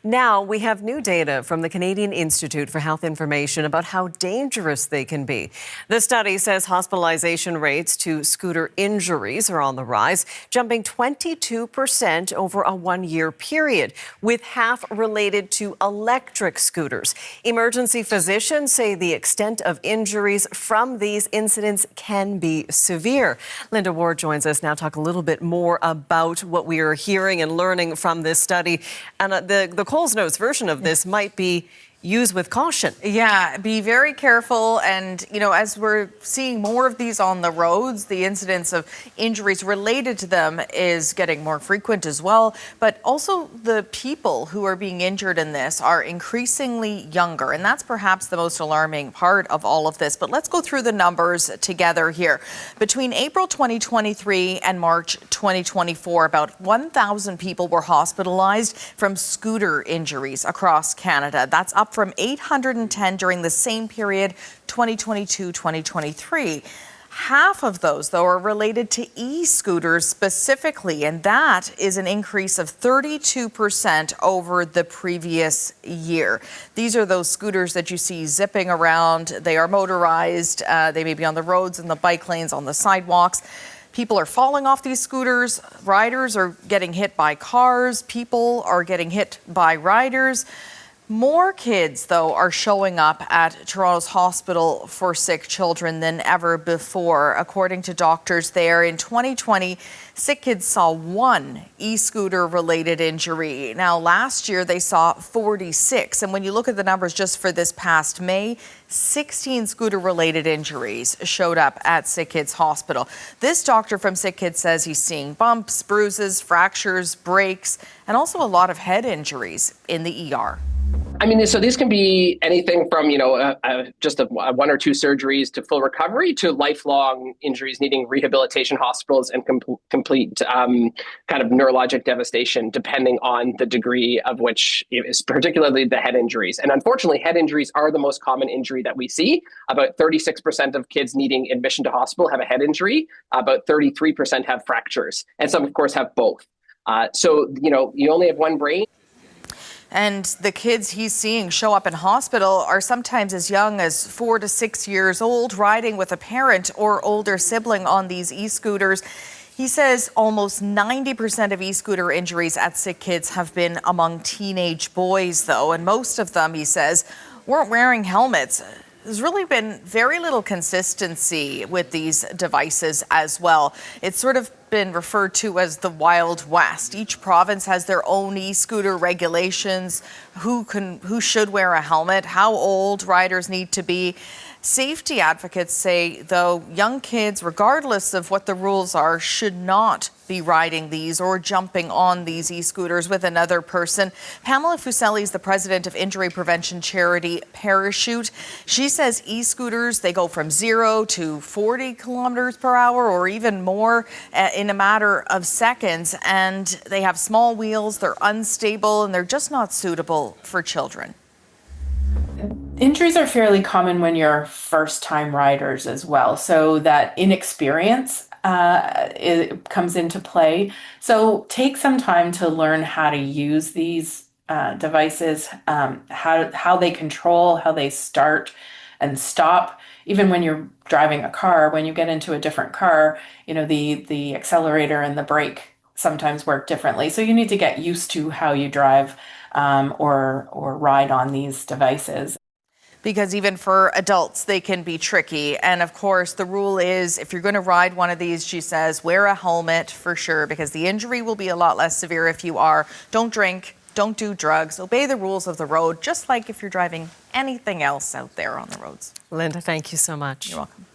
Now we have new data from the Canadian Institute for Health Information about how dangerous they can be. The study says hospitalization rates to scooter injuries are on the rise, jumping 22% over a one-year period, with half related to electric scooters. Emergency physicians say the extent of injuries from these incidents can be severe. Linda Ward joins us now to talk a little bit more about what we are hearing and learning from this study. And the Coles Notes version of this might be use with caution. Yeah, be very careful. And, as we're seeing more of these on the roads, the incidence of injuries related to them is getting more frequent as well. But also the people who are being injured in this are increasingly younger. And that's perhaps the most alarming part of all of this. But let's go through the numbers together here. Between April 2023 and March 2024, about 1,000 people were hospitalized from scooter injuries across Canada. That's up from 810 during the same period, 2022-2023. Half of those, though, are related to e-scooters specifically, and that is an increase of 32% over the previous year. These are those scooters that you see zipping around. They are motorized. They may be on the roads, in the bike lanes, on the sidewalks. People are falling off these scooters. Riders are getting hit by cars. People are getting hit by riders. More kids, though, are showing up at Toronto's Hospital for Sick Children than ever before. According to doctors there, in 2020, sick kids saw one e-scooter related injury. Now, last year they saw 46. And when you look at the numbers just for this past May, 16 scooter-related injuries showed up at Sick Kids Hospital. This doctor from Sick Kids says he's seeing bumps, bruises, fractures, breaks, and also a lot of head injuries in the ER. So these can be anything from, just one or two surgeries to full recovery to lifelong injuries needing rehabilitation hospitals and complete kind of neurologic devastation, depending on the degree of which is particularly the head injuries. And unfortunately, head injuries are the most common injury that we see. About 36% of kids needing admission to hospital have a head injury. About 33% have fractures. And some, of course, have both. So, you only have one brain. And the kids he's seeing show up in hospital are sometimes as young as 4 to 6 years old, riding with a parent or older sibling on these e-scooters. He says almost 90% of e-scooter injuries at Sick Kids have been among teenage boys, though. And most of them, he says, weren't wearing helmets. There's really been very little consistency with these devices as well. It's sort of been referred to as the Wild West. Each province has their own e-scooter regulations, who should wear a helmet, how old riders need to be. Safety advocates say, though, young kids, regardless of what the rules are, should not be riding these or jumping on these e-scooters with another person. Pamela Fuselli is the president of injury prevention charity Parachute. She says e-scooters, they go from 0 to 40 kilometers per hour or even more in a matter of seconds. And they have small wheels, they're unstable, and they're just not suitable for children. Injuries are fairly common when you're first-time riders as well, so that inexperience it comes into play. So take some time to learn how to use these devices, how they control, how they start and stop. Even when you're driving a car, when you get into a different car, the accelerator and the brake sometimes work differently. So you need to get used to how you drive or ride on these devices. Because even for adults, they can be tricky. And of course, the rule is if you're going to ride one of these, she says, wear a helmet for sure, because the injury will be a lot less severe if you are. Don't drink, don't do drugs, obey the rules of the road, just like if you're driving anything else out there on the roads. Linda, thank you so much. You're welcome.